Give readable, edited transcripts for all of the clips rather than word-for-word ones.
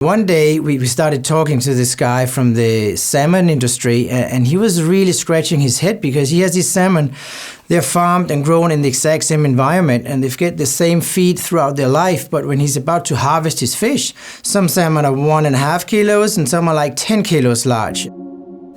One day we started talking to this guy from the salmon industry, and he was really scratching his head because he has these salmon. They're farmed and grown in the exact same environment, and they get the same feed throughout their life. But when he's about to harvest his fish, some salmon are 1.5 kilos and some are like 10 kilos large.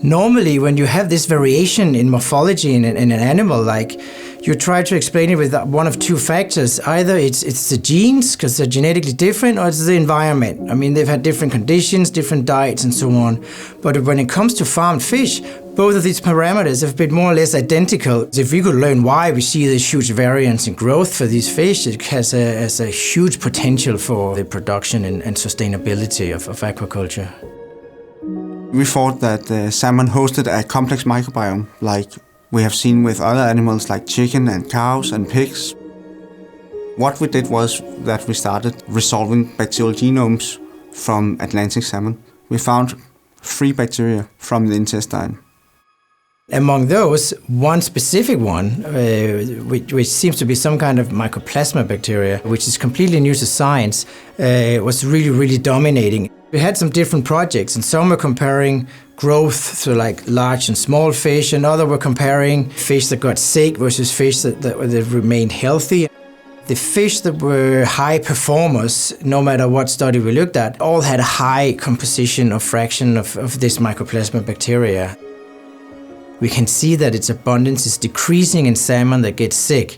Normally, when you have this variation in morphology in an animal, like, you try to explain it with one of two factors. Either it's the genes, because they're genetically different, or it's the environment. I mean, they've had different conditions, different diets, and so on. But when it comes to farmed fish, both of these parameters have been more or less identical. If we could learn why we see this huge variance in growth for these fish, it has a huge potential for the production and sustainability of aquaculture. We thought that salmon hosted a complex microbiome, like we have seen with other animals like chicken and cows and pigs. What we did was that we started resolving bacterial genomes from Atlantic salmon. We found 3 bacteria from the intestine. Among those, one specific one, which seems to be some kind of Microplasma bacteria, which is completely new to science, was really dominating. We had some different projects, and some were comparing growth to like large and small fish, and others were comparing fish that got sick versus fish that remained healthy. The fish that were high performers, no matter what study we looked at, all had a high composition or fraction of this Microplasma bacteria. We can see that its abundance is decreasing in salmon that get sick.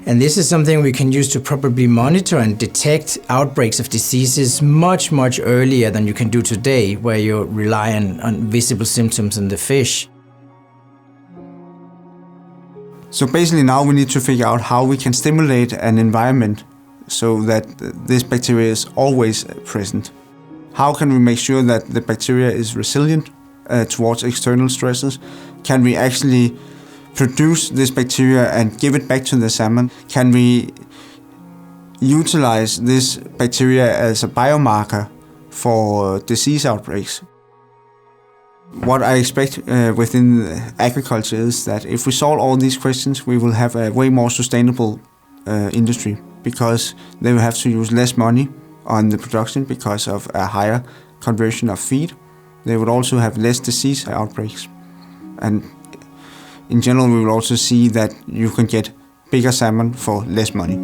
And this is something we can use to probably monitor and detect outbreaks of diseases much earlier than you can do today, where you rely on visible symptoms in the fish. So basically now we need to figure out how we can stimulate an environment so that this bacteria is always present. How can we make sure that the bacteria is resilient towards external stresses? Can we actually produce this bacteria and give it back to the salmon? Can we utilize this bacteria as a biomarker for disease outbreaks? What I expect within agriculture is that if we solve all these questions, we will have a way more sustainable industry, because they will have to use less money on the production because of a higher conversion of feed. They would also have less disease outbreaks. And in general, we will also see that you can get bigger salmon for less money.